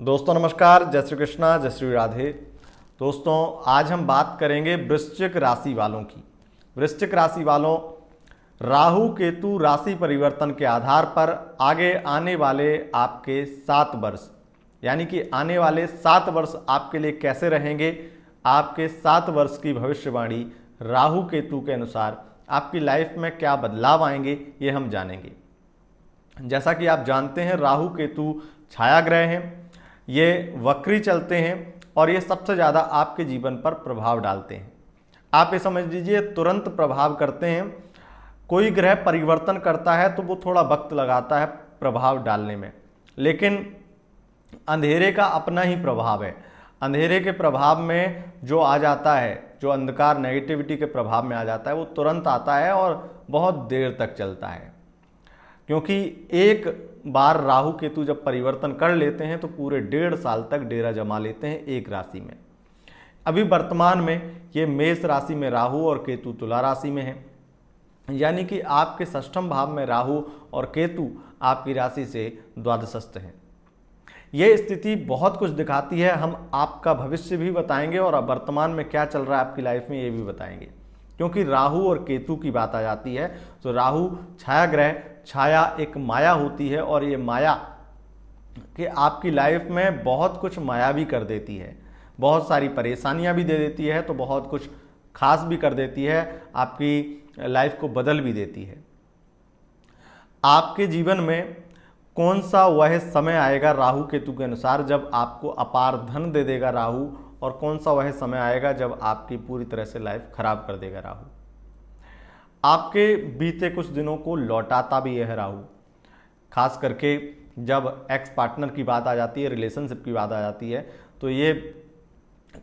दोस्तों नमस्कार, जय श्री कृष्णा, जय श्री राधे। दोस्तों आज हम बात करेंगे वृश्चिक राशि वालों की। वृश्चिक राशि वालों, राहु केतु राशि परिवर्तन के आधार पर आगे आने वाले आपके 7 वर्ष, यानी कि आने वाले 7 वर्ष आपके लिए कैसे रहेंगे, आपके 7 वर्ष की भविष्यवाणी राहु केतु के अनुसार आपकी लाइफ में क्या बदलाव आएंगे, ये हम जानेंगे। जैसा कि आप जानते हैं, राहु केतु छाया ग्रह हैं, ये वक्री चलते हैं और ये सबसे ज़्यादा आपके जीवन पर प्रभाव डालते हैं। आप ये समझ लीजिए तुरंत प्रभाव करते हैं। कोई ग्रह परिवर्तन करता है तो वो थोड़ा वक्त लगाता है प्रभाव डालने में, लेकिन अंधेरे का अपना ही प्रभाव है। अंधेरे के प्रभाव में जो आ जाता है, जो अंधकार नेगेटिविटी के प्रभाव में आ जाता है, वो तुरंत आता है और बहुत देर तक चलता है। क्योंकि एक बार राहु केतु जब परिवर्तन कर लेते हैं तो पूरे 1.5 साल तक डेरा जमा लेते हैं एक राशि में। अभी वर्तमान में ये मेष राशि में राहु और केतु तुला राशि में है, यानी कि आपके षष्ठम भाव में राहु और केतु आपकी राशि से द्वादशस्थ हैं। ये स्थिति बहुत कुछ दिखाती है। हम आपका भविष्य भी बताएंगे और वर्तमान में क्या चल रहा है आपकी लाइफ में ये भी बताएंगे। क्योंकि राहु और केतु की बात आ जाती है तो राहु छाया ग्रह, छाया एक माया होती है और ये माया कि आपकी लाइफ में बहुत कुछ माया भी कर देती है, बहुत सारी परेशानियां भी दे देती है, तो बहुत कुछ खास भी कर देती है, आपकी लाइफ को बदल भी देती है। आपके जीवन में कौन सा वह समय आएगा राहु केतु के अनुसार जब आपको अपार धन दे देगा राहु, और कौन सा वह समय आएगा जब आपकी पूरी तरह से लाइफ खराब कर देगा राहु। आपके बीते कुछ दिनों को लौटाता भी यह राहु, खास करके जब एक्स पार्टनर की बात आ जाती है, रिलेशनशिप की बात आ जाती है, तो ये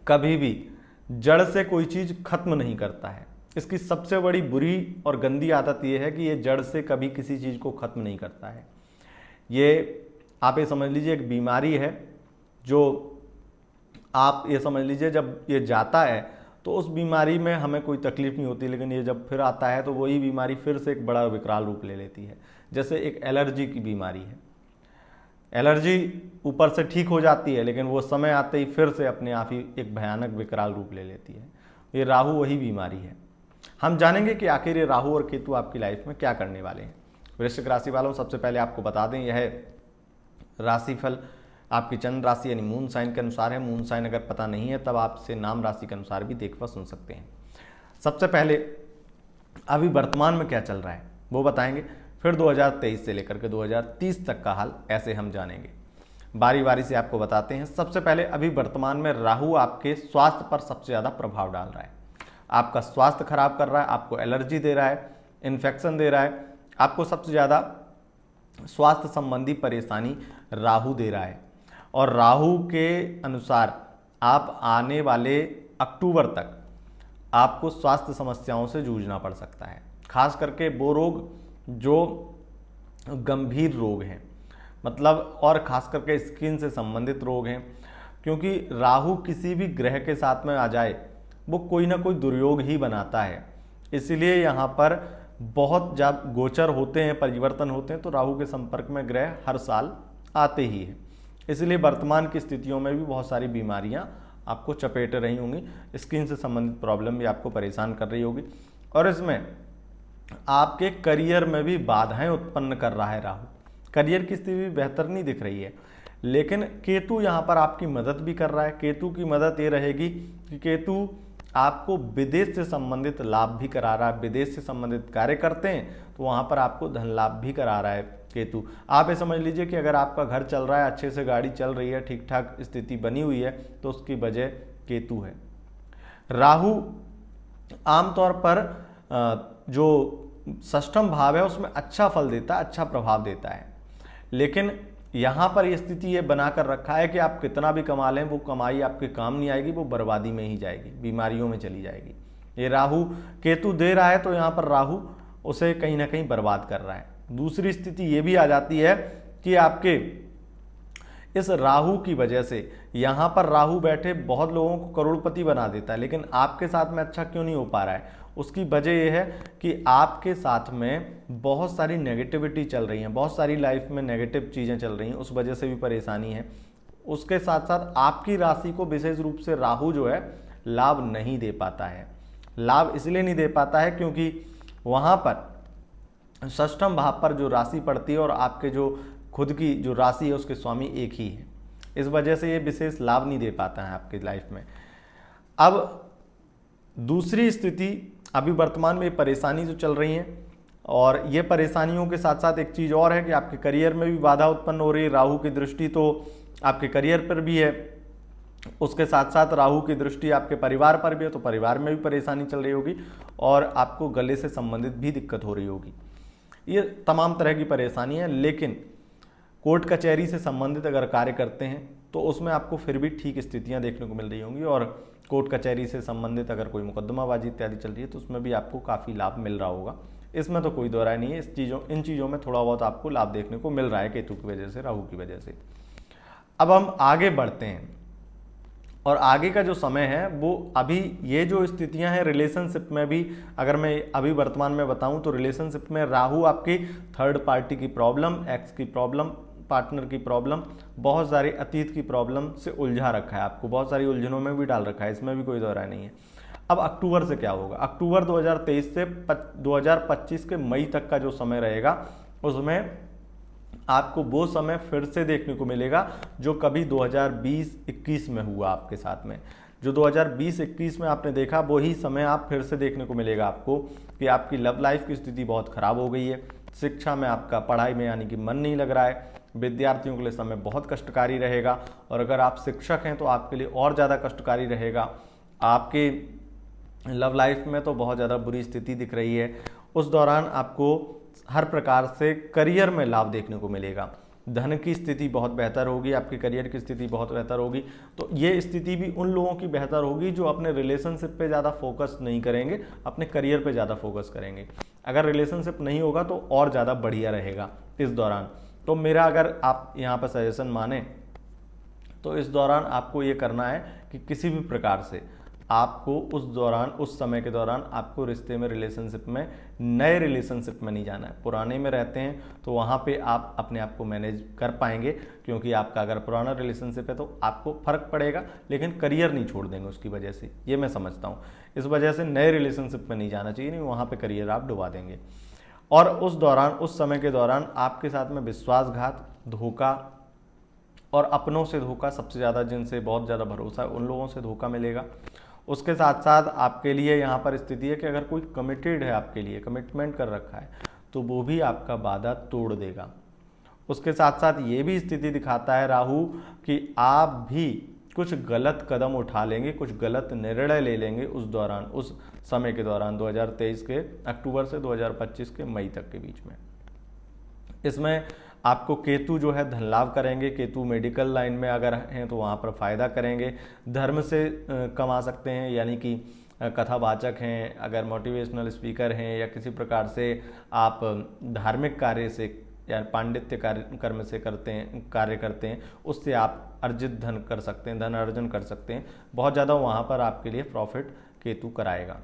कभी भी जड़ से कोई चीज़ खत्म नहीं करता है। इसकी सबसे बड़ी बुरी और गंदी आदत ये है कि ये जड़ से कभी किसी चीज़ को खत्म नहीं करता है। ये आप ये समझ लीजिए एक बीमारी है, जो आप ये समझ लीजिए जब ये जाता है तो उस बीमारी में हमें कोई तकलीफ नहीं होती, लेकिन ये जब फिर आता है तो वही बीमारी फिर से एक बड़ा विकराल रूप ले लेती है। जैसे एक एलर्जी की बीमारी है, एलर्जी ऊपर से ठीक हो जाती है लेकिन वो समय आते ही फिर से अपने आप ही एक भयानक विकराल रूप ले लेती है। ये राहु वही बीमारी है। हम जानेंगे कि आखिर ये राहु और केतु आपकी लाइफ में क्या करने वाले हैं। वृश्चिक राशि वालों, सबसे पहले आपको बता दें, यह राशिफल आपकी चंद्र राशि यानी मून साइन के अनुसार है। मून साइन अगर पता नहीं है तब आप इसे नाम राशि के अनुसार भी देख व सुन सकते हैं। सबसे पहले अभी वर्तमान में क्या चल रहा है वो बताएंगे, फिर 2023 से लेकर के 2030 तक का हाल ऐसे हम जानेंगे। बारी बारी से आपको बताते हैं। सबसे पहले अभी वर्तमान में राहु आपके स्वास्थ्य पर सबसे ज़्यादा प्रभाव डाल रहा है। आपका स्वास्थ्य खराब कर रहा है, आपको एलर्जी दे रहा है, इन्फेक्शन दे रहा है, आपको सबसे ज़्यादा स्वास्थ्य संबंधी परेशानी राहु दे रहा है। और राहु के अनुसार आप आने वाले अक्टूबर तक आपको स्वास्थ्य समस्याओं से जूझना पड़ सकता है, खास करके वो रोग जो गंभीर रोग हैं, मतलब और खास करके स्किन से संबंधित रोग हैं। क्योंकि राहु किसी भी ग्रह के साथ में आ जाए वो कोई ना कोई दुर्योग ही बनाता है, इसलिए यहाँ पर बहुत जब गोचर होते हैं, परिवर्तन होते हैं, तो राहु के संपर्क में ग्रह हर साल आते ही हैं। इसलिए वर्तमान की स्थितियों में भी बहुत सारी बीमारियां आपको चपेट रही होंगी, स्किन से संबंधित प्रॉब्लम भी आपको परेशान कर रही होगी, और इसमें आपके करियर में भी बाधाएं उत्पन्न कर रहा है राहु। करियर की स्थिति भी बेहतर नहीं दिख रही है, लेकिन केतु यहाँ पर आपकी मदद भी कर रहा है। केतु की मदद ये रहेगी कि केतु आपको विदेश से संबंधित लाभ भी करा रहा है। विदेश से संबंधित कार्य करते हैं तो वहाँ पर आपको धन लाभ भी करा रहा है केतु। आप ये समझ लीजिए कि अगर आपका घर चल रहा है, अच्छे से गाड़ी चल रही है, ठीक ठाक स्थिति बनी हुई है, तो उसकी वजह केतु है। राहु आमतौर पर जो षष्ठम भाव है उसमें अच्छा फल देता है, अच्छा प्रभाव देता है, लेकिन यहाँ पर यह स्थिति ये बनाकर रखा है कि आप कितना भी कमा लें वो कमाई आपके काम नहीं आएगी, वो बर्बादी में ही जाएगी, बीमारियों में चली जाएगी। ये राहु केतु दे रहा है तो यहाँ पर राहु उसे कहीं ना कहीं बर्बाद कर रहा है। दूसरी स्थिति ये भी आ जाती है कि आपके इस राहु की वजह से यहाँ पर राहु बैठे बहुत लोगों को करोड़पति बना देता है, लेकिन आपके साथ में अच्छा क्यों नहीं हो पा रहा है? उसकी वजह यह है कि आपके साथ में बहुत सारी नेगेटिविटी चल रही है, बहुत सारी लाइफ में नेगेटिव चीज़ें चल रही हैं, उस वजह से भी परेशानी है। उसके साथ साथ आपकी राशि को विशेष रूप से राहु जो है लाभ नहीं दे पाता है। लाभ इसलिए नहीं दे पाता है क्योंकि वहाँ पर षष्ठम भाव पर जो राशि पड़ती है और आपके जो खुद की जो राशि है उसके स्वामी एक ही है, इस वजह से ये विशेष लाभ नहीं दे पाता है आपकी लाइफ में। अब दूसरी स्थिति, अभी वर्तमान में ये परेशानी जो चल रही है, और ये परेशानियों के साथ साथ एक चीज़ और है कि आपके करियर में भी बाधा उत्पन्न हो रही है। राहु की दृष्टि तो आपके करियर पर भी है, उसके साथ साथ राहु की दृष्टि आपके परिवार पर भी है, तो परिवार में भी परेशानी चल रही होगी और आपको गले से संबंधित भी दिक्कत हो रही होगी। ये तमाम तरह की परेशानी है, लेकिन कोर्ट कचहरी से संबंधित अगर कार्य करते हैं तो उसमें आपको फिर भी ठीक स्थितियां देखने को मिल रही होंगी, और कोर्ट कचहरी से संबंधित अगर कोई मुकदमाबाजी इत्यादि चल रही है तो उसमें भी आपको काफ़ी लाभ मिल रहा होगा। इसमें तो कोई दो राय नहीं है, इन चीज़ों में थोड़ा बहुत आपको लाभ देखने को मिल रहा है केतु की वजह से, राहु की वजह से। अब हम आगे बढ़ते हैं, और आगे का जो समय है वो अभी ये जो स्थितियां हैं रिलेशनशिप में भी, अगर मैं अभी वर्तमान में बताऊं तो रिलेशनशिप में राहु आपकी थर्ड पार्टी की प्रॉब्लम, एक्स की प्रॉब्लम, पार्टनर की प्रॉब्लम, बहुत सारी अतीत की प्रॉब्लम से उलझा रखा है, आपको बहुत सारी उलझनों में भी डाल रखा है, इसमें भी कोई दो राय नहीं है। अब अक्टूबर से क्या होगा? अक्टूबर 2023 से 2025 के मई तक का जो समय रहेगा उसमें आपको वो समय फिर से देखने को मिलेगा जो कभी 2020-21 में हुआ आपके साथ में। जो 2020-21 में आपने देखा वही समय आप फिर से देखने को मिलेगा आपको, कि आपकी लव लाइफ की स्थिति बहुत खराब हो गई है, शिक्षा में आपका, पढ़ाई में यानी कि मन नहीं लग रहा है, विद्यार्थियों के लिए समय बहुत कष्टकारी रहेगा, और अगर आप शिक्षक हैं तो आपके लिए और ज़्यादा कष्टकारी रहेगा। आपके लव लाइफ में तो बहुत ज़्यादा बुरी स्थिति दिख रही है। उस दौरान आपको हर प्रकार से करियर में लाभ देखने को मिलेगा, धन की स्थिति बहुत बेहतर होगी, आपकी करियर की स्थिति बहुत बेहतर होगी। तो ये स्थिति भी उन लोगों की बेहतर होगी जो अपने रिलेशनशिप पे ज़्यादा फोकस नहीं करेंगे, अपने करियर पे ज़्यादा फोकस करेंगे। अगर रिलेशनशिप नहीं होगा तो और ज़्यादा बढ़िया रहेगा इस दौरान। तो मेरा अगर आप यहाँ पर सजेशन माने तो इस दौरान आपको ये करना है कि किसी भी प्रकार से आपको उस समय के दौरान आपको रिश्ते में, रिलेशनशिप में, नए रिलेशनशिप में नहीं जाना है। पुराने में रहते हैं तो वहाँ पे आप अपने आप को मैनेज कर पाएंगे, क्योंकि आपका अगर पुराना रिलेशनशिप है तो आपको फर्क पड़ेगा, लेकिन करियर नहीं छोड़ देंगे उसकी वजह से, ये मैं समझता हूँ। इस वजह से नए रिलेशनशिप में नहीं जाना चाहिए, नहीं वहाँ पर करियर आप डुबा देंगे। और उस समय के दौरान आपके साथ में विश्वासघात, धोखा और अपनों से धोखा, सबसे ज़्यादा जिनसे बहुत ज़्यादा भरोसा है उन लोगों से धोखा मिलेगा। उसके साथ साथ आपके लिए यहाँ पर स्थिति है कि अगर कोई कमिटेड है, आपके लिए कमिटमेंट कर रखा है, तो वो भी आपका वादा तोड़ देगा। उसके साथ साथ ये भी स्थिति दिखाता है राहु कि आप भी कुछ गलत कदम उठा लेंगे, कुछ गलत निर्णय ले लेंगे उस समय के दौरान, 2023 के अक्टूबर से 2025 के मई तक के बीच में। इसमें आपको केतु जो है धन लाभ करेंगे, केतु मेडिकल लाइन में अगर हैं तो वहाँ पर फायदा करेंगे, धर्म से कमा सकते हैं, यानी कि कथावाचक हैं, अगर मोटिवेशनल स्पीकर हैं, या किसी प्रकार से आप धार्मिक कार्य से या पांडित्य कर्म से कार्य करते हैं, उससे आप अर्जित धन कर सकते हैं, धन अर्जन कर सकते हैं। बहुत ज़्यादा वहाँ पर आपके लिए प्रॉफिट केतु कराएगा।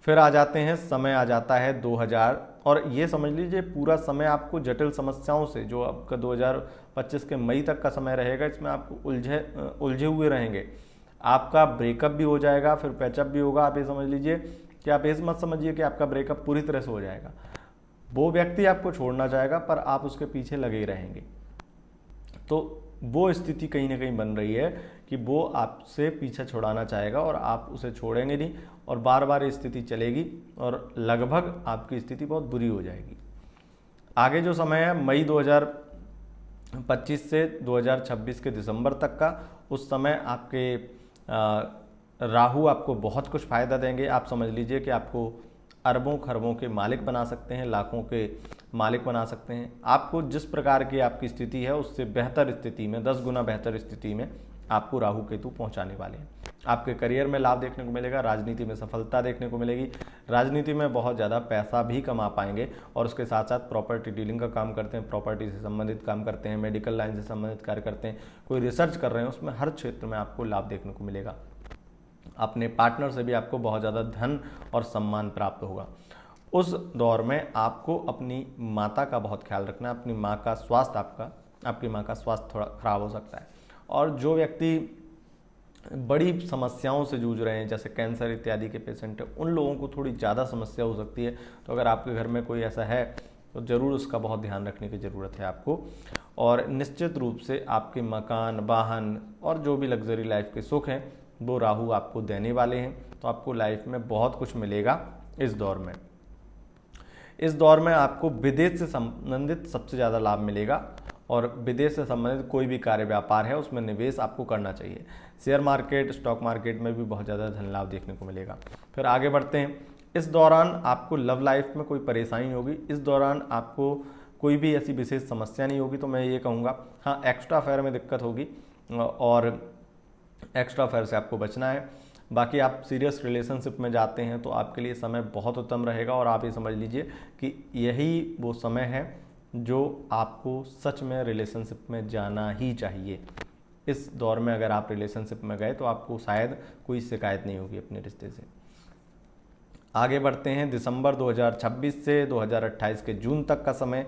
फिर आ जाते हैं, समय आ जाता है 2000, और ये समझ लीजिए पूरा समय आपको जटिल समस्याओं से, जो आपका 2025 के मई तक का समय रहेगा, इसमें आपको उलझे हुए रहेंगे। आपका ब्रेकअप भी हो जाएगा, फिर पैचअप भी होगा। आप ये समझ लीजिए कि आप ये मत समझिए कि आपका ब्रेकअप पूरी तरह से हो जाएगा, वो व्यक्ति आपको छोड़ना चाहेगा पर आप उसके पीछे लगे ही रहेंगे। तो वो स्थिति कहीं ना कहीं बन रही है कि वो आपसे पीछा छुड़ाना चाहेगा और आप उसे छोड़ेंगे नहीं, और बार बार ये स्थिति चलेगी और लगभग आपकी स्थिति बहुत बुरी हो जाएगी। आगे जो समय है मई 2025 से 2026 के दिसंबर तक का, उस समय आपके राहु आपको बहुत कुछ फ़ायदा देंगे। आप समझ लीजिए कि आपको अरबों खरबों के मालिक बना सकते हैं, लाखों के मालिक बना सकते हैं। आपको जिस प्रकार की आपकी स्थिति है उससे बेहतर स्थिति में, 10 गुना बेहतर स्थिति में आपको राहु केतु पहुंचाने वाले हैं। आपके करियर में लाभ देखने को मिलेगा, राजनीति में सफलता देखने को मिलेगी, राजनीति में बहुत ज़्यादा पैसा भी कमा पाएंगे। और उसके साथ साथ प्रॉपर्टी डीलिंग का काम करते हैं, प्रॉपर्टी से संबंधित काम करते हैं, मेडिकल लाइन से संबंधित कार्य करते हैं, कोई रिसर्च कर रहे हैं, उसमें हर क्षेत्र में आपको लाभ देखने को मिलेगा। अपने पार्टनर से भी आपको बहुत ज़्यादा धन और सम्मान प्राप्त होगा। उस दौर में आपको अपनी माता का बहुत ख्याल रखना है, अपनी माँ का स्वास्थ्य आपका आपकी माँ का स्वास्थ्य थोड़ा खराब हो सकता है। और जो व्यक्ति बड़ी समस्याओं से जूझ रहे हैं, जैसे कैंसर इत्यादि के पेशेंट हैं, उन लोगों को थोड़ी ज़्यादा समस्या हो सकती है। तो अगर आपके घर में कोई ऐसा है तो ज़रूर उसका बहुत ध्यान रखने की ज़रूरत है आपको। और निश्चित रूप से आपके मकान, वाहन और जो भी लग्जरी लाइफ के सुख हैं वो राहु आपको देने वाले हैं। तो आपको लाइफ में बहुत कुछ मिलेगा इस दौर में। इस दौर में आपको विदेश से संबंधित सबसे ज़्यादा लाभ मिलेगा और विदेश से संबंधित कोई भी कार्य व्यापार है उसमें निवेश आपको करना चाहिए। शेयर मार्केट, स्टॉक मार्केट में भी बहुत ज़्यादा धन लाभ देखने को मिलेगा। फिर आगे बढ़ते हैं। इस दौरान आपको लव लाइफ में कोई परेशानी नहीं होगी। इस दौरान आपको कोई भी ऐसी विशेष समस्या नहीं होगी। तो मैं ये कहूँगा, हाँ, एक्स्ट्रा अफेयर में दिक्कत होगी और एक्स्ट्रा अफेयर से आपको बचना है। बाकी आप सीरियस रिलेशनशिप में जाते हैं तो आपके लिए समय बहुत उत्तम रहेगा। और आप ये समझ लीजिए कि यही वो समय है जो आपको सच में रिलेशनशिप में जाना ही चाहिए। इस दौर में अगर आप रिलेशनशिप में गए तो आपको शायद कोई शिकायत नहीं होगी अपने रिश्ते से। आगे बढ़ते हैं। दिसंबर 2026 से 2028 के जून तक का समय,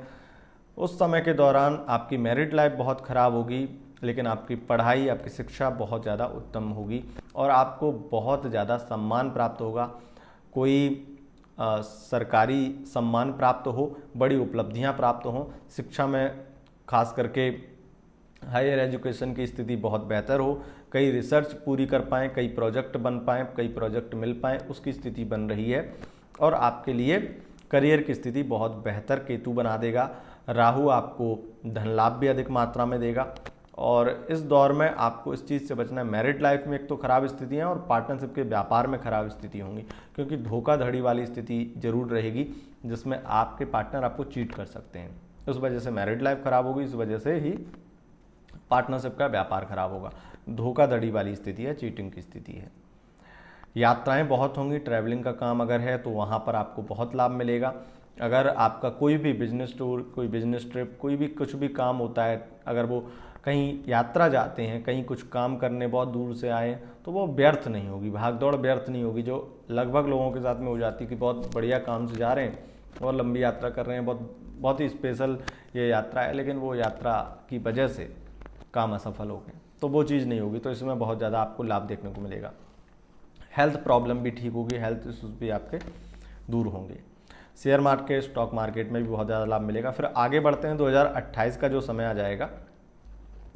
उस समय के दौरान आपकी मैरिड लाइफ बहुत ख़राब होगी, लेकिन आपकी पढ़ाई, आपकी शिक्षा बहुत ज़्यादा उत्तम होगी और आपको बहुत ज़्यादा सम्मान प्राप्त होगा। कोई सरकारी सम्मान प्राप्त हो, बड़ी उपलब्धियां प्राप्त हों, शिक्षा में खास करके हायर एजुकेशन की स्थिति बहुत बेहतर हो, कई रिसर्च पूरी कर पाएँ, कई प्रोजेक्ट बन पाएँ, कई प्रोजेक्ट मिल पाएँ, उसकी स्थिति बन रही है। और आपके लिए करियर की स्थिति बहुत बेहतर केतु बना देगा। राहु आपको धन लाभ भी अधिक मात्रा में देगा। और इस दौर में आपको इस चीज़ से बचना है, मैरिड लाइफ में एक तो खराब स्थितियाँ और पार्टनरशिप के व्यापार में खराब स्थिति होंगी, क्योंकि धोखाधड़ी वाली स्थिति जरूर रहेगी जिसमें आपके पार्टनर आपको चीट कर सकते हैं। उस वजह से मैरिड लाइफ खराब होगी, इस वजह से ही पार्टनरशिप का व्यापार खराब होगा। धोखाधड़ी वाली स्थिति है, चीटिंग की स्थिति है। यात्राएं बहुत होंगी, ट्रैवलिंग का काम अगर है तो वहाँ पर आपको बहुत लाभ मिलेगा। अगर आपका कोई भी बिजनेस टूर, कोई बिजनेस ट्रिप, कोई भी कुछ भी काम होता है, अगर वो कहीं यात्रा जाते हैं, कहीं कुछ काम करने बहुत दूर से आए, तो वो व्यर्थ नहीं होगी, भागदौड़ व्यर्थ नहीं होगी, जो लगभग लोगों के साथ में हो जाती है कि बहुत बढ़िया काम से जा रहे हैं और लंबी यात्रा कर रहे हैं, बहुत ही स्पेशल ये यात्रा है, लेकिन वो यात्रा की वजह से काम असफल हो गए, तो वो चीज़ नहीं होगी। तो इसमें बहुत ज़्यादा आपको लाभ देखने को मिलेगा। हेल्थ प्रॉब्लम भी ठीक होगी, हेल्थ इश्यूज भी आपके दूर होंगे। शेयर मार्केट, स्टॉक मार्केट में भी बहुत ज़्यादा लाभ मिलेगा। फिर आगे बढ़ते हैं। 2028 का जो समय आ जाएगा,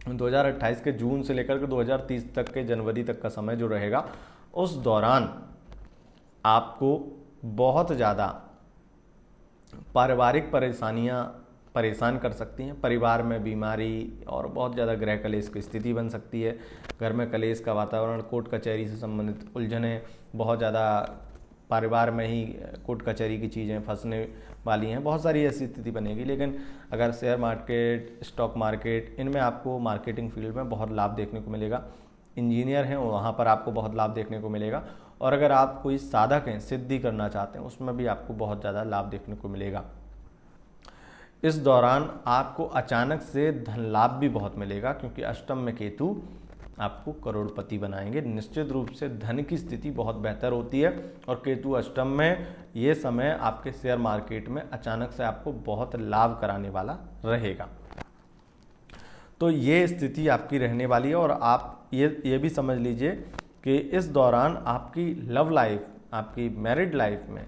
2028 के जून से लेकर के 2030 तक के जनवरी तक का समय जो रहेगा, उस दौरान आपको बहुत ज़्यादा पारिवारिक परेशानियां परेशान कर सकती हैं। परिवार में बीमारी और बहुत ज़्यादा गृह कलेश की स्थिति बन सकती है। घर में कलेश का वातावरण, कोर्ट कचहरी से संबंधित उलझनें, बहुत ज़्यादा परिवार में ही कोर्ट कचहरी की चीज़ें फंसने वाली हैं, बहुत सारी ऐसी स्थिति बनेगी। लेकिन अगर शेयर मार्केट, स्टॉक मार्केट, इनमें आपको मार्केटिंग फील्ड में बहुत लाभ देखने को मिलेगा। इंजीनियर हैं वहाँ पर आपको बहुत लाभ देखने को मिलेगा। और अगर आप कोई साधक हैं, सिद्धि करना चाहते हैं, उसमें भी आपको बहुत ज़्यादा लाभ देखने को मिलेगा। इस दौरान आपको अचानक से धन लाभ भी बहुत मिलेगा, क्योंकि अष्टम में केतु आपको करोड़पति बनाएंगे। निश्चित रूप से धन की स्थिति बहुत बेहतर होती है और केतु अष्टम में ये समय आपके शेयर मार्केट में अचानक से आपको बहुत लाभ कराने वाला रहेगा। तो ये स्थिति आपकी रहने वाली है। और आप ये भी समझ लीजिए कि इस दौरान आपकी लव लाइफ, आपकी मैरिड लाइफ में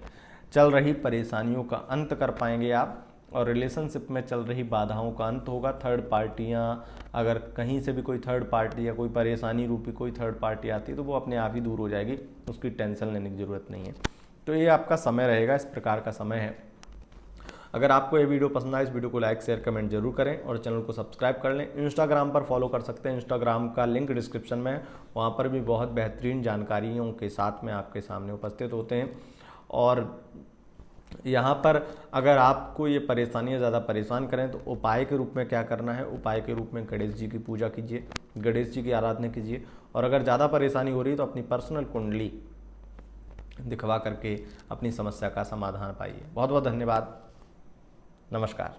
चल रही परेशानियों का अंत कर पाएंगे आप, और रिलेशनशिप में चल रही बाधाओं का अंत होगा। थर्ड पार्टियां, अगर कहीं से भी कोई थर्ड पार्टी या कोई परेशानी रूपी कोई थर्ड पार्टी आती है तो वो अपने आप ही दूर हो जाएगी, उसकी टेंशन लेने की ज़रूरत नहीं है। तो ये आपका समय रहेगा, इस प्रकार का समय है। अगर आपको ये वीडियो पसंद आए, इस वीडियो को लाइक, शेयर, कमेंट जरूर करें और चैनल को सब्सक्राइब कर लें। इंस्टाग्राम पर फॉलो कर सकते हैं, इंस्टाग्राम का लिंक डिस्क्रिप्शन में है, वहाँ पर भी बहुत बेहतरीन जानकारियों के साथ में आपके सामने उपस्थित होते हैं। और यहाँ पर अगर आपको ये परेशानियाँ ज़्यादा परेशान करें तो उपाय के रूप में क्या करना है, उपाय के रूप में गणेश जी की पूजा कीजिए, गणेश जी की आराधना कीजिए। और अगर ज़्यादा परेशानी हो रही है तो अपनी पर्सनल कुंडली दिखवा करके अपनी समस्या का समाधान पाइए। बहुत बहुत धन्यवाद, नमस्कार।